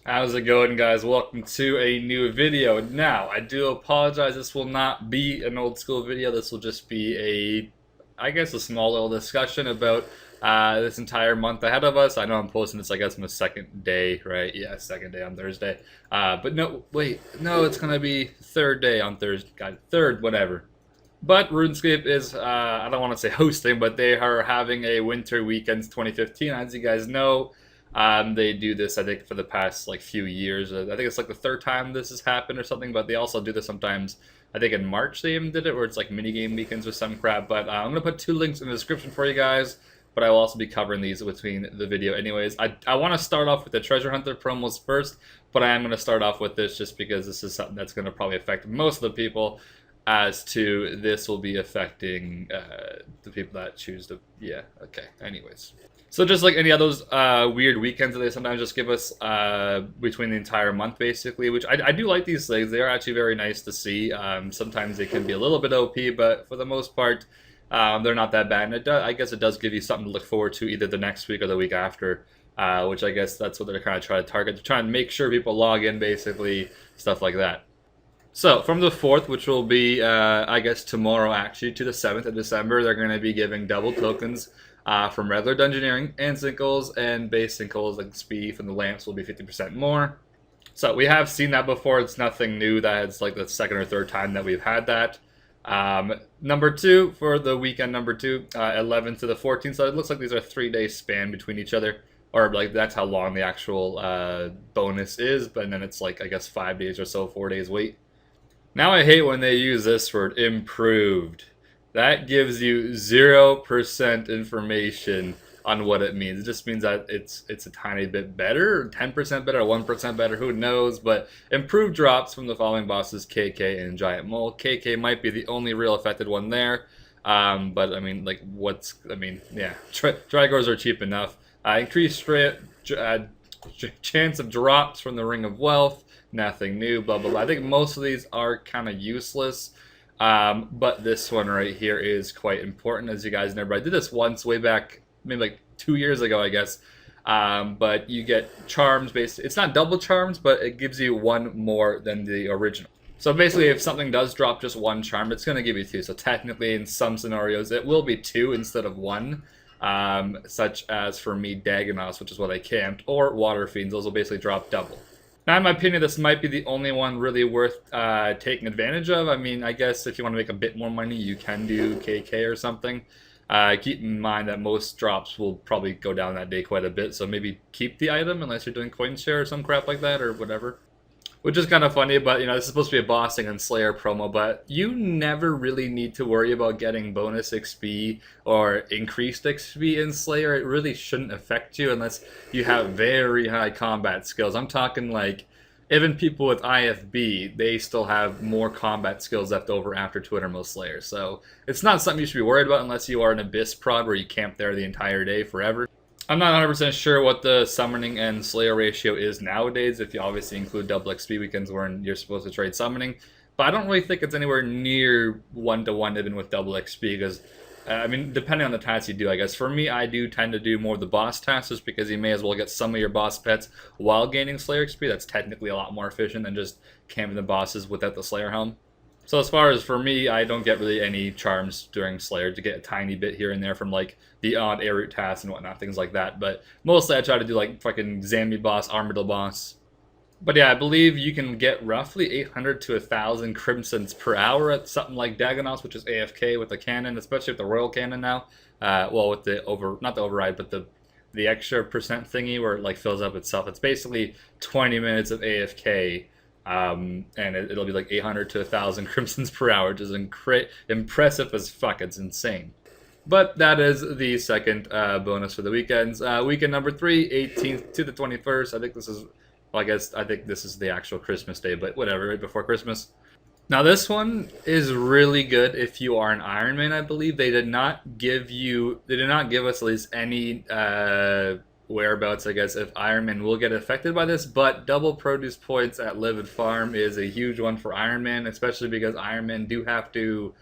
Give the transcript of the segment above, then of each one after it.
How's it going, guys? Welcome to a new video. Now, I do apologize, this will not be an old school video. This will just be I guess, a small little discussion about this entire month ahead of us. I know I'm posting this, I guess, on the second day, right? Yeah, second day on Thursday. But no, wait, no, it's gonna be third day on Thursday. God, third, whatever. But RuneScape is, I don't want to say hosting, but they are having a Winter Weekends 2015. As you guys know, they do this, I think, for the past like few years. I think it's like the third time this has happened or something, but they also do this sometimes. I think in March they even did it, where it's like minigame weekends or some crap. But I'm going to put two links in the description for you guys, but I will also be covering these between the video anyways. I want to start off with the Treasure Hunter promos first, but I am going to start off with this just because this is something that's going to probably affect most of the people, as to this will be affecting the people that choose to, yeah, okay, anyways. So just like any of those weird weekends that they sometimes just give us between the entire month, basically, which I do like these things. They are actually very nice to see. Sometimes they can be a little bit OP, but for the most part, they're not that bad. And I guess it does give you something to look forward to either the next week or the week after, which I guess that's what they're kind of trying to target. They're trying to make sure people log in, basically, stuff like that. So, from the 4th, which will be, I guess, tomorrow, actually, to the 7th of December, they're going to be giving double tokens from regular Dungeoneering and Sinkles, and base Sinkles, like speed from the lamps, will be 50% more. So, we have seen that before. It's nothing new. It's like the second or third time that we've had that. Number 2, for the weekend number 2, 11th to the 14th. So, it looks like these are 3-day span between each other. Or, like, that's how long the actual bonus is. But then it's, like, I guess 5 days or so, 4 days wait. Now I hate when they use this word, improved. That gives you 0% information on what it means. It just means that it's a tiny bit better, 10% better, 1% better, who knows. But improved drops from the following bosses, KK and Giant Mole. KK might be the only real affected one there. But I mean, like, yeah, Trigors are cheap enough. Increased chance of drops from the Ring of Wealth. Nothing new, blah, blah, blah. I think most of these are kind of useless. But this one right here is quite important, as you guys know. I did this once way back, maybe like 2 years ago, I guess. But you get charms based. It's not double charms, but it gives you one more than the original. So basically, if something does drop just one charm, it's going to give you 2. So technically, in some scenarios, it will be 2 instead of 1. Such as for me, Dagonos, which is what I camped, or Water Fiends. Those will basically drop double. Now, in my opinion, this might be the only one really worth taking advantage of. I mean, I guess if you want to make a bit more money, you can do KK or something. Keep in mind that most drops will probably go down that day quite a bit, so maybe keep the item unless you're doing coin share or some crap like that or whatever. Which is kind of funny, but, you know, this is supposed to be a Bossing and Slayer promo, but you never really need to worry about getting bonus XP or increased XP in Slayer. It really shouldn't affect you unless you have very high combat skills. I'm talking like, even people with IFB, they still have more combat skills left over after 200 mil Slayer. So it's not something you should be worried about unless you are an Abyss prod where you camp there the entire day forever. I'm not 100% sure what the summoning and Slayer ratio is nowadays, if you obviously include double XP weekends when you're supposed to trade summoning. But I don't really think it's anywhere near 1-to-1 even with double XP, because, I mean, depending on the tasks you do, I guess. For me, I do tend to do more of the boss tasks, just because you may as well get some of your boss pets while gaining Slayer XP. That's technically a lot more efficient than just camping the bosses without the Slayer helm. So as far as for me, I don't get really any charms during Slayer, to get a tiny bit here and there from like the odd air route tasks and whatnot, things like that. But mostly I try to do like fucking Zambi boss, Armadillo boss. But yeah, I believe you can get roughly 800 to 1,000 crimsons per hour at something like Dagonos, which is AFK with the cannon, especially with the Royal Cannon now. Well, with the not the override, but the extra percent thingy where it like fills up itself. It's basically 20 minutes of AFK. And it'll be like 800 to 1,000 crimsons per hour, which is impressive as fuck. It's insane. But that is the second bonus for the weekends. Weekend number 3, 18th to the 21st. I think this is, well, I think this is the actual Christmas day, but whatever, right before Christmas. Now this one is really good if you are an Iron Man, I believe. They did not give us at least any whereabouts, I guess, if Iron Man will get affected by this, but double produce points at Livid Farm is a huge one for Iron Man, especially because Iron Man do have to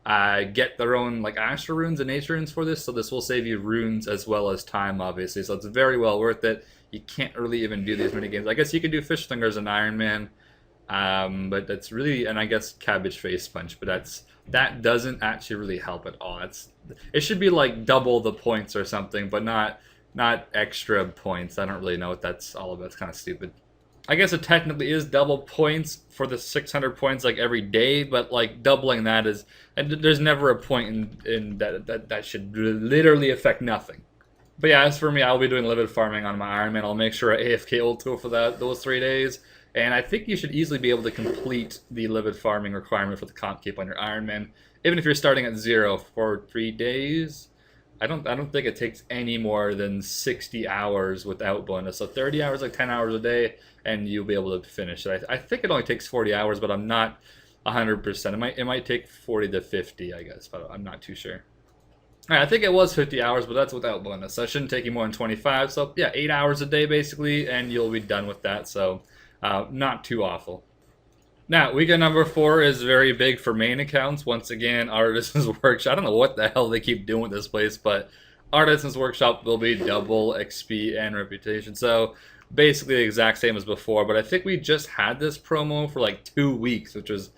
get their own like Astral runes and nature runes for this, so this will save you runes as well as time, obviously. So it's very well worth it. You can't really even do these mini games. I guess you could do Fish Slingers and Iron Man, but that's really, and I guess Cabbage Face Punch, but that doesn't actually really help at all. It should be like double the points or something, but not extra points. I don't really know what that's all about. It's kind of stupid. I guess it technically is double points for the 600 points like every day, but like doubling that is, and there's never a point in that should literally affect nothing. But yeah, as for me, I'll be doing livid farming on my Iron Man. I'll make sure I AFK ult tool for those 3 days, and I think you should easily be able to complete the livid farming requirement for the comp keep on your Iron Man, even if you're starting at 0 for 3 days. I don't think it takes any more than 60 hours without bonus. So 30 hours, like 10 hours a day, and you'll be able to finish it. I think it only takes 40 hours, but I'm not 100%. It might take 40 to 50, I guess, but I'm not too sure. All right, I think it was 50 hours, but that's without bonus. So it shouldn't take you more than 25. So yeah, 8 hours a day basically, and you'll be done with that. So not too awful. Now, weekend number 4 is very big for main accounts. Once again, Artisan's Workshop. I don't know what the hell they keep doing with this place, but Artisan's Workshop will be double XP and reputation. So basically the exact same as before, but I think we just had this promo for like 2 weeks, which was,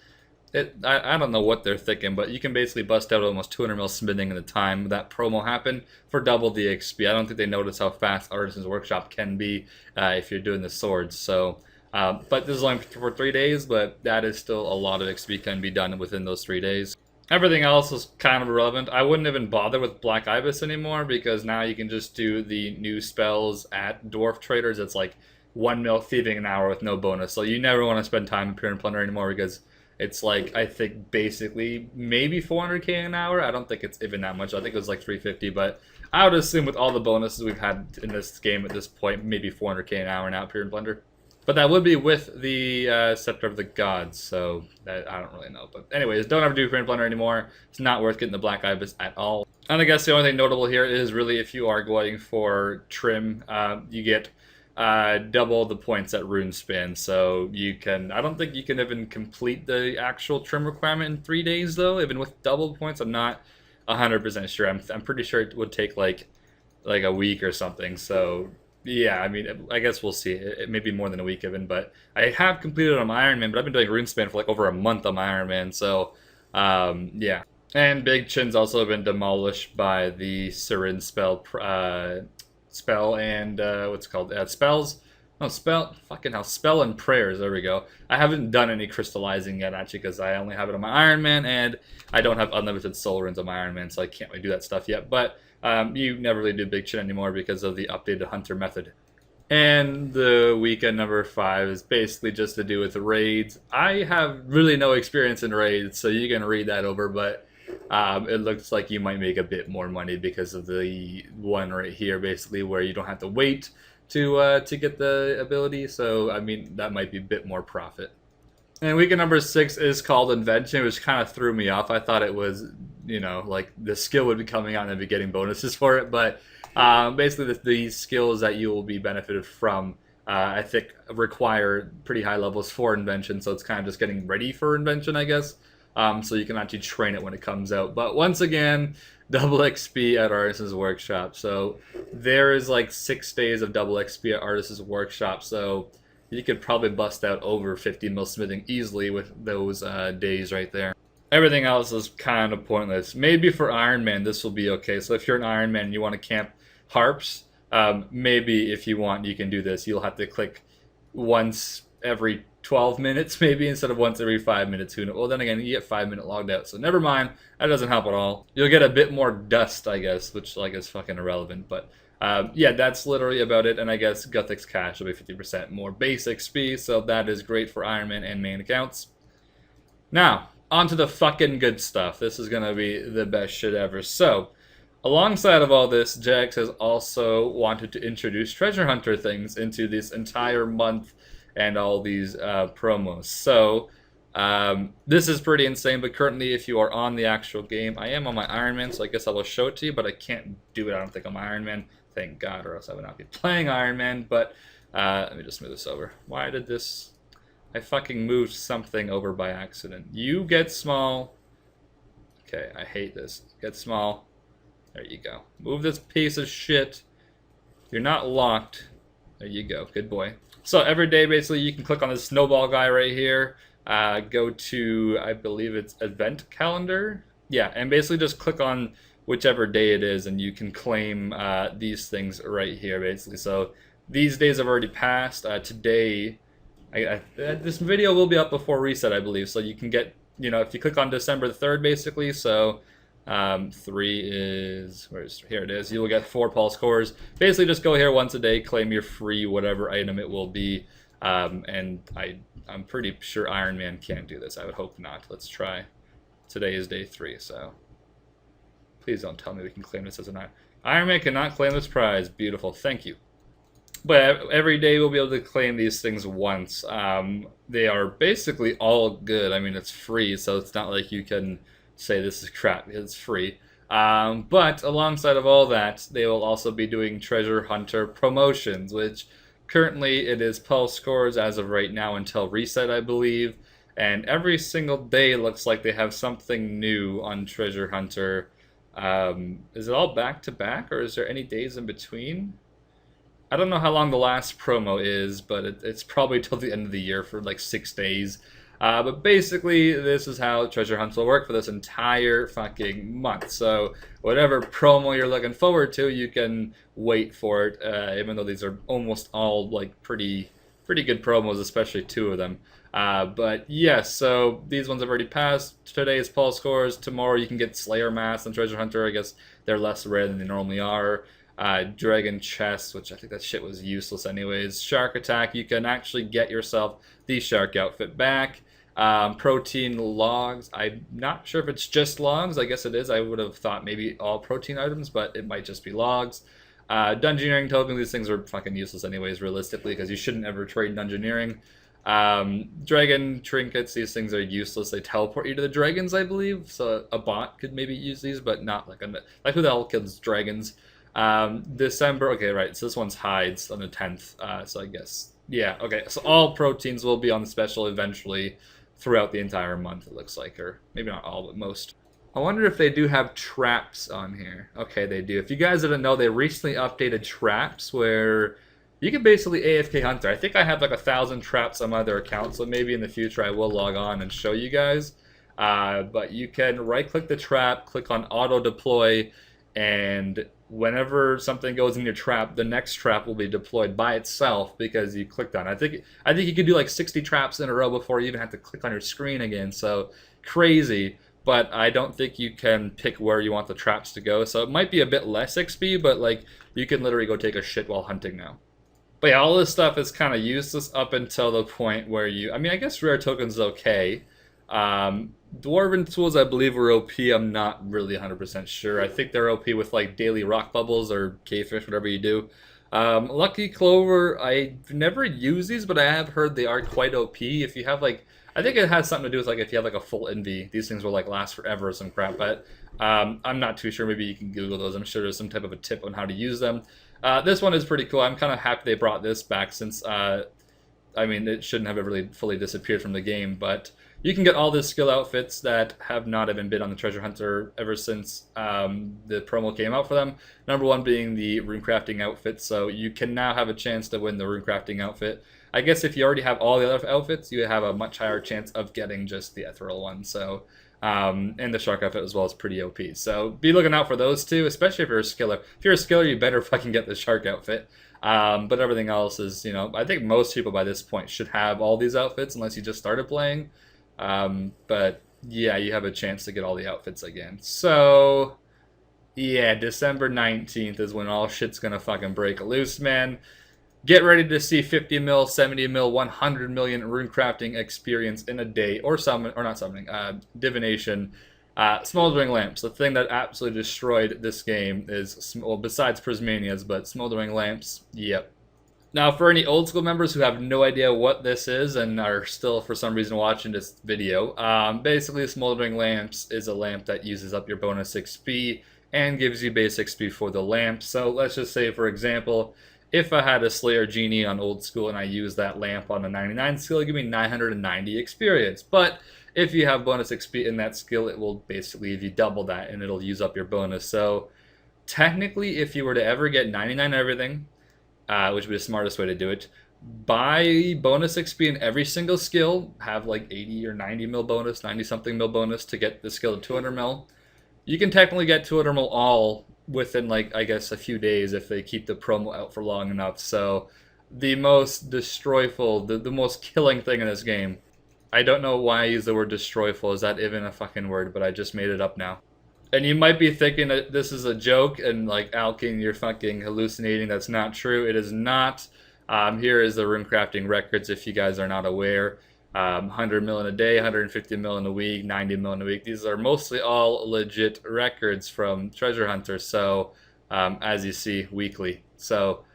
I don't know what they're thinking, but you can basically bust out almost 200 mil spending in the time that promo happened for double the XP. I don't think they notice how fast Artisan's Workshop can be if you're doing the swords. So. But this is only for 3 days, but that is still a lot of XP can be done within those 3 days. Everything else is kind of irrelevant. I wouldn't even bother with Black Ibis anymore, because now you can just do the new spells at Dwarf Traders. It's like 1 mil thieving an hour with no bonus. So you never want to spend time in Pure and Plunder anymore, because it's like, I think basically maybe 400k an hour. I don't think it's even that much. I think it was like 350, but I would assume with all the bonuses we've had in this game at this point, maybe 400k an hour now, Pure and Plunder. But that would be with the Scepter of the Gods, so I don't really know. But anyways, don't ever do Pure and Plunder anymore. It's not worth getting the Black Ibis at all. And I guess the only thing notable here is really if you are going for Trim, you get double the points at Rune Spin. So you can, I don't think you can even complete the actual Trim requirement in 3 days though, even with double points. I'm not 100% sure. I'm pretty sure it would take like a week or something, so... Yeah, I mean, I guess we'll see. It may be more than a week even, but I have completed on my Iron Man, but I've been doing Runespan for like over a month on my Iron Man, so yeah. And Big Chin's also been demolished by the Sirin spell and what's it called? Spells. No, fucking hell, Spell and Prayers, there we go. I haven't done any crystallizing yet, actually, because I only have it on my Iron Man, and I don't have unlimited soul runes on my Iron Man, so I can't really do that stuff yet, but you never really do Big Chin anymore because of the updated Hunter method. And the weekend number 5 is basically just to do with raids. I have really no experience in raids, so you can read that over, but it looks like you might make a bit more money because of the one right here, basically, where you don't have to wait to get the ability, so I mean, that might be a bit more profit. And weekend number 6 is called Invention, which kind of threw me off. I thought it was, you know, like the skill would be coming out and I'd be getting bonuses for it, but basically the skills that you will be benefited from, I think, require pretty high levels for Invention, so it's kind of just getting ready for Invention, I guess. So you can actually train it when it comes out. But once again, double XP at Artisan's Workshop. So there is like 6 days of double XP at Artisan's Workshop, so you could probably bust out over 50 mil smithing easily with those days right there. Everything else is kind of pointless. Maybe for Iron Man this will be okay. So if you're an Iron Man and you want to camp harps, maybe if you want you can do this. You'll have to click once every 12 minutes maybe instead of once every 5 minutes. Well, then again, you get 5-minute logged out, so never mind. That doesn't help at all. You'll get a bit more dust, I guess, which like is fucking irrelevant, but yeah, that's literally about it. And I guess Guthix Cash will be 50% more base XP, so that is great for Iron Man and main accounts. Now, on to the fucking good stuff. This is gonna be the best shit ever. So, alongside of all this, Jax has also wanted to introduce treasure hunter things into this entire month and all these promos. So, this is pretty insane, but currently if you are on the actual game, I am on my Iron Man, so I guess I will show it to you, but I can't do it, I don't think, on my Iron Man. Thank God, or else I would not be playing Iron Man, but let me just move this over. Why did this... I fucking moved something over by accident. You get small. Okay, I hate this. Get small. There you go. Move this piece of shit. You're not locked. There you go. Good boy. So every day, basically, you can click on this snowball guy right here. Go to, I believe it's event calendar. Yeah, and basically just click on whichever day it is, and you can claim these things right here, basically. So these days have already passed. Today, this video will be up before reset, I believe. So you can get, if you click on December the 3rd, basically. So 3 is, here it is. You will get 4 pulse cores. Basically, just go here once a day, claim your free whatever item it will be. And I'm pretty sure Iron Man can't do this. I would hope not. Let's try. Today is day 3, so please don't tell me we can claim this as an Iron. Iron Man cannot claim this prize. Beautiful. Thank you. But every day we'll be able to claim these things once. They are basically all good. I mean, it's free, so it's not like you can say this is crap. It's free. But alongside of all that, they will also be doing treasure hunter promotions, which currently it is pulse scores as of right now until reset, I believe. And every single day looks like they have something new on treasure hunter. Is it all back to back, or is there any days in between? I don't know how long the last promo is, but it's probably till the end of the year for like 6 days. But basically, this is how treasure hunts will work for this entire fucking month. So whatever promo you're looking forward to, you can wait for it, even though these are almost all like pretty good promos, especially 2 of them. But yes, so these ones have already passed. Today's pulse scores. Tomorrow you can get Slayer Mask and Treasure Hunter. I guess they're less rare than they normally are. Dragon Chest, which I think that shit was useless anyways. Shark Attack, you can actually get yourself the Shark outfit back. Protein Logs, I'm not sure if it's just logs. I guess it is. I would have thought maybe all protein items, but it might just be logs. Dungeoneering tokens, these things are fucking useless anyways, realistically, because you shouldn't ever trade Dungeoneering. Dragon Trinkets, these things are useless. They teleport you to the dragons, I believe. So a bot could maybe use these, but not like who the hell kills dragons? December, okay, right, so this one's hides on the 10th, so I guess, yeah, okay, so all proteins will be on the special eventually throughout the entire month, it looks like, or maybe not all, but most. I wonder if they do have traps on here. Okay, they do. If you guys didn't know, they recently updated traps where you can basically AFK Hunter. I think I have like 1,000 traps on my other account, so maybe in the future I will log on and show you guys. But you can right-click the trap, click on Auto Deploy, and whenever something goes in your trap, the next trap will be deployed by itself because you clicked on it. I think you could do like 60 traps in a row before you even have to click on your screen again. So crazy. But I don't think you can pick where you want the traps to go. So it might be a bit less XP, but like you can literally go take a shit while hunting now. But yeah, all this stuff is kind of useless up until the point where I mean, I guess rare tokens is okay. Dwarven tools, I believe, are OP. I'm not really 100% sure. I think they're OP with like daily rock bubbles or cavefish, whatever you do. Lucky Clover, I've never used these, but I have heard they are quite OP. If you have like, I think it has something to do with like if you have like a full envy, these things will like last forever or some crap. But I'm not too sure. Maybe you can Google those. I'm sure there's some type of a tip on how to use them. This one is pretty cool. I'm kind of happy they brought this back since, I mean, it shouldn't have really fully disappeared from the game, but you can get all the skill outfits that have not even been on the Treasure Hunter ever since the promo came out for them. Number 1 being the runecrafting outfit, so you can now have a chance to win the runecrafting outfit. I guess if you already have all the other outfits, you have a much higher chance of getting just the ethereal one. So, and the shark outfit as well is pretty OP. So be looking out for those two, especially if you're a skiller. If you're a skiller, you better fucking get the shark outfit. But everything else is, I think most people by this point should have all these outfits unless you just started playing. But yeah, you have a chance to get all the outfits again. So yeah, December 19th is when all shit's gonna fucking break loose, man. Get ready to see 50 mil, 70 mil, 100 million runecrafting experience in a day, or not summoning, divination. Smoldering Lamps, the thing that absolutely destroyed this game is, well, besides Prismanias, but Smoldering Lamps, yep. Now, for any old school members who have no idea what this is and are still, for some reason, watching this video, basically, Smoldering Lamps is a lamp that uses up your bonus XP and gives you base XP for the lamp. So let's just say, for example, if I had a Slayer Genie on old school and I use that lamp on the 99 skill, it'll give me 990 experience. But if you have bonus XP in that skill, it will basically give you double that and it'll use up your bonus. So technically, if you were to ever get 99 everything, which would be the smartest way to do it, buy bonus XP in every single skill, have like 80 or 90 mil bonus, 90 something mil bonus to get the skill to 200 mil. You can technically get 200 mil all within, like, I guess a few days if they keep the promo out for long enough. So the most destroyful, the most killing thing in this game. I don't know why I use the word destroyful. Is that even a fucking word? But I just made it up now. And you might be thinking that this is a joke and like, Alkin, you're fucking hallucinating. That's not true. It is not. Here is the rune crafting records if you guys are not aware. 100 mil in a day, 150 mil in a week, 90 mil in a week. These are mostly all legit records from Treasure Hunter. So as you see, weekly. So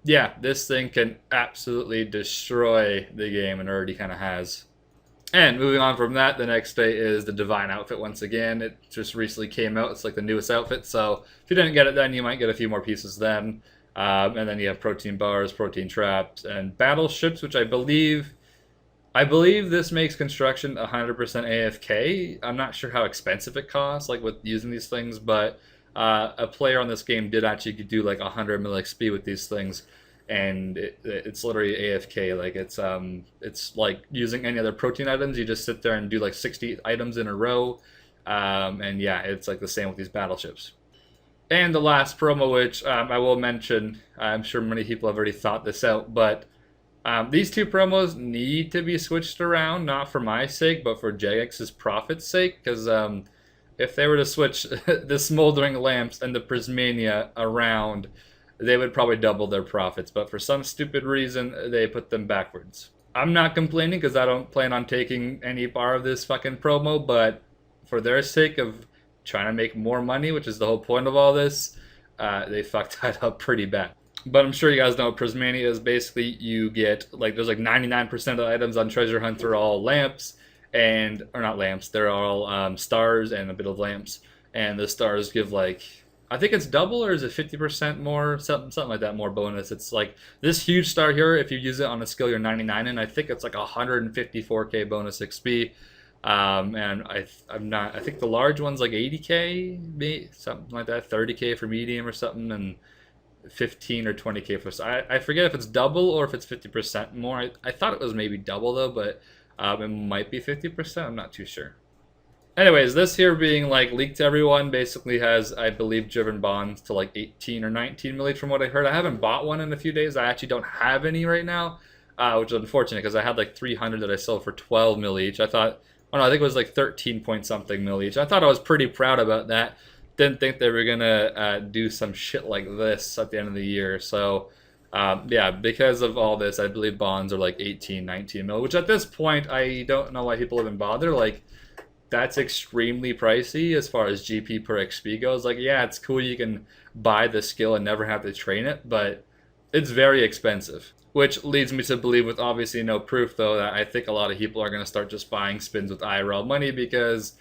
yeah, this thing can absolutely destroy the game and already kind of has. And moving on from that, the next day is the Divine outfit once again. It just recently came out. It's like the newest outfit. So if you didn't get it then, you might get a few more pieces then. And then you have protein bars, protein traps, and battleships, which I believe this makes construction 100% AFK. I'm not sure how expensive it costs, like with using these things, but a player on this game did actually do like 100 mil XP with these things, and it's literally AFK. Like it's like using any other protein items. You just sit there and do like 60 items in a row, and yeah, it's like the same with these battleships. And the last promo, which I will mention, I'm sure many people have already thought this out, but these two promos need to be switched around, not for my sake, but for Jagex's profit's sake, because if they were to switch the Smoldering Lamps and the Prismania around, they would probably double their profits, but for some stupid reason, they put them backwards. I'm not complaining, because I don't plan on taking any part of this fucking promo, but for their sake of trying to make more money, which is the whole point of all this, they fucked that up pretty bad. But I'm sure you guys know Prismania is basically you get, like, there's like 99% of the items on Treasure Hunter are all lamps, and, or not lamps, they're all stars and a bit of lamps, and the stars give like, I think it's double, or is it 50% more, something like that, more bonus. It's like this huge star here, if you use it on a skill you're 99 in, I think it's like 154k bonus XP. And I think the large one's like 80k, maybe something like that, 30k for medium or something, and 15 or 20k for, I forget if it's double or if it's 50% more. I thought it was maybe double though, but it might be 50%, I'm not too sure. Anyways, this here being like leaked to everyone basically has, I believe, driven bonds to like 18 or 19 mil each from what I heard. I haven't bought one in a few days. I actually don't have any right now, which is unfortunate because I had like 300 that I sold for 12 mil each. I thought, oh no, I think it was like 13 point something mil each. I thought I was pretty proud about that. Didn't think they were gonna do some shit like this at the end of the year. So yeah, because of all this, I believe bonds are like 18, 19 mil, which at this point, I don't know why people even bother. Like, that's extremely pricey as far as GP per XP goes. Like, yeah, it's cool you can buy the skill and never have to train it, but it's very expensive. Which leads me to believe, with obviously no proof though, that I think a lot of people are going to start just buying spins with IRL money, because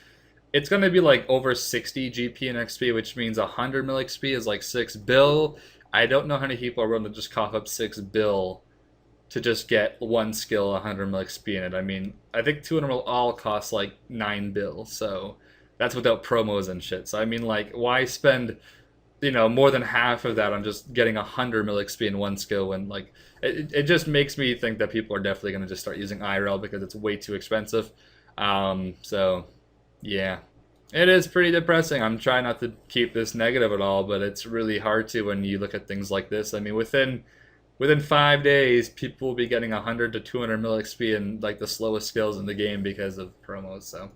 it's going to be like over 60 GP and XP, which means 100 mil XP is like 6 bill. I don't know how many people are willing to just cough up 6 bill to just get one skill 100 mil XP in it. I mean, I think 200 mil all costs like 9 bill, so that's without promos and shit. So I mean, like, why spend, you know, more than half of that on just getting 100 mil XP in one skill when, like, it just makes me think that people are definitely going to just start using IRL because it's way too expensive. So yeah, it is pretty depressing. I'm trying not to keep this negative at all, but it's really hard to when you look at things like this. I mean, within 5 days, people will be getting 100 to 200 mil XP in like the slowest skills in the game because of promos. So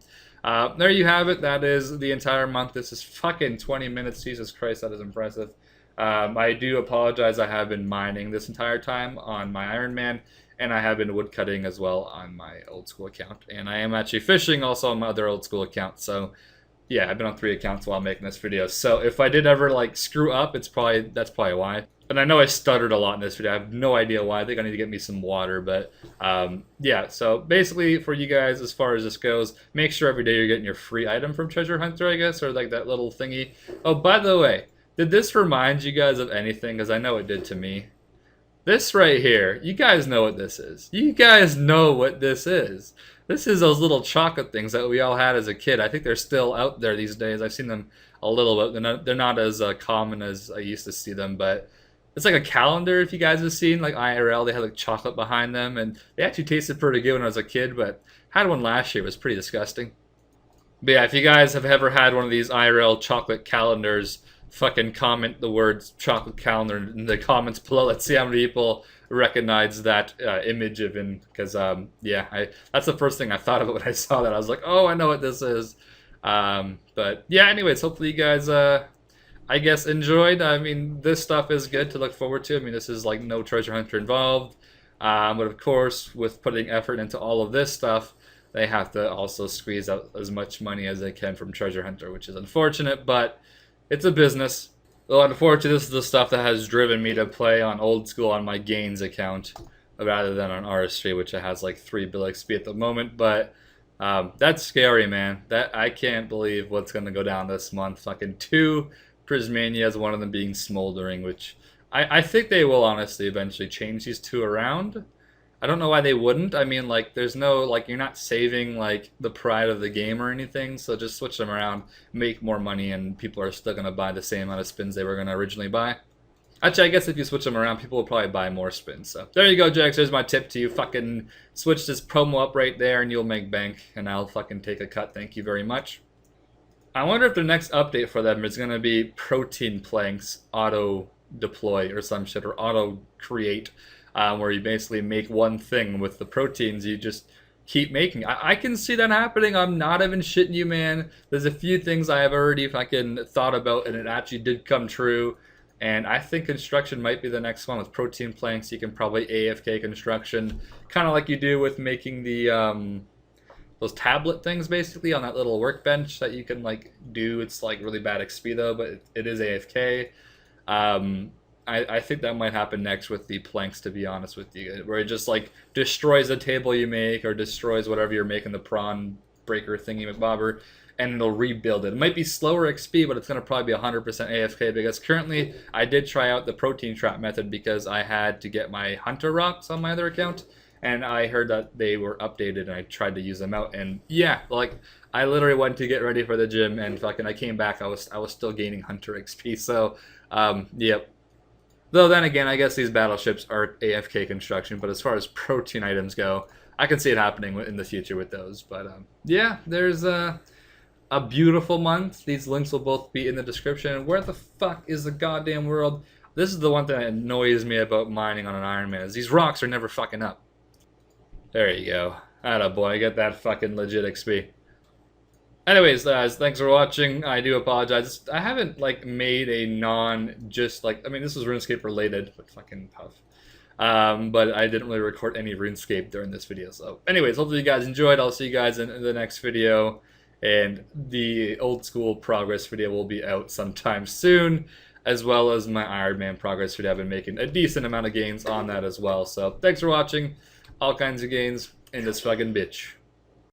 there you have it. That is the entire month. This is fucking 20 minutes. Jesus Christ, that is impressive. I do apologize. I have been mining this entire time on my Iron Man, and I have been woodcutting as well on my old school account. And I am actually fishing also on my other old school account. So yeah, I've been on 3 accounts while making this video. So if I did ever like screw up, that's probably why. And I know I stuttered a lot in this video. I have no idea why. I think I need to get me some water. But yeah, so basically for you guys, as far as this goes, make sure every day you're getting your free item from Treasure Hunter, I guess, or like that little thingy. Oh, by the way, did this remind you guys of anything? Because I know it did to me. This right here, you guys know what this is. You guys know what this is. This is those little chocolate things that we all had as a kid. I think they're still out there these days. I've seen them a little bit. They're not as common as I used to see them, but it's like a calendar if you guys have seen, like IRL. They had like chocolate behind them, and they actually tasted pretty good when I was a kid, but I had one last year. It was pretty disgusting. But yeah, if you guys have ever had one of these IRL chocolate calendars, fucking comment the words chocolate calendar in the comments below. Let's see how many people recognize that image of him. Because, yeah, that's the first thing I thought of it when I saw that. I was like, oh, I know what this is. But yeah, anyways, hopefully you guys, I guess, enjoyed. I mean, this stuff is good to look forward to. I mean, this is like no treasure hunter involved. But of course, with putting effort into all of this stuff, they have to also squeeze out as much money as they can from Treasure Hunter, which is unfortunate, but it's a business. Though unfortunately, this is the stuff that has driven me to play on old school on my Gains account rather than on RS3, which has like 3 bill XP at the moment. But that's scary, man. That I can't believe what's gonna go down this month. Fucking 2 Prismanias, one of them being Smoldering, which I think they will honestly eventually change these 2 around. I don't know why they wouldn't. I mean, like, there's no, like, you're not saving, like, the pride of the game or anything, so just switch them around, make more money, and people are still going to buy the same amount of spins they were going to originally buy. Actually, I guess if you switch them around, people will probably buy more spins, so there you go, Jax. There's my tip to you. Fucking switch this promo up right there, and you'll make bank, and I'll fucking take a cut. Thank you very much. I wonder if the next update for them is going to be protein planks auto-deploy or some shit, or auto-create. Where you basically make one thing with the proteins you just keep making. I can see that happening. I'm not even shitting you, man. There's a few things I have already fucking thought about, and it actually did come true. And I think construction might be the next one with protein planks. You can probably AFK construction, kind of like you do with making the those tablet things basically on that little workbench that you can like do. It's like really bad XP though, but it is AFK. I think that might happen next with the planks, to be honest with you, where it just like destroys the table you make or destroys whatever you're making, the prawn breaker thingy McBobber, and it'll rebuild it. It might be slower XP, but it's going to probably be 100% AFK, because currently I did try out the protein trap method because I had to get my hunter rocks on my other account, and I heard that they were updated, and I tried to use them out, and yeah, like I literally went to get ready for the gym, and fucking I came back, I was still gaining hunter XP, so yep. Though then again, I guess these battleships are AFK construction, but as far as protein items go, I can see it happening in the future with those. But yeah, there's a beautiful month. These links will both be in the description. Where the fuck is the goddamn world? This is the one thing that annoys me about mining on an Iron Man, is these rocks are never fucking up. There you go. Attaboy, get that fucking legit XP. Anyways, guys, thanks for watching. I do apologize. I haven't, like, made a just, like, I mean, this was RuneScape related, but fucking puff. But I didn't really record any RuneScape during this video, so. Anyways, hopefully you guys enjoyed. I'll see you guys in the next video. And the old school progress video will be out sometime soon, as well as my Iron Man progress video. I've been making a decent amount of gains on that as well. So, thanks for watching. All kinds of gains in this fucking bitch.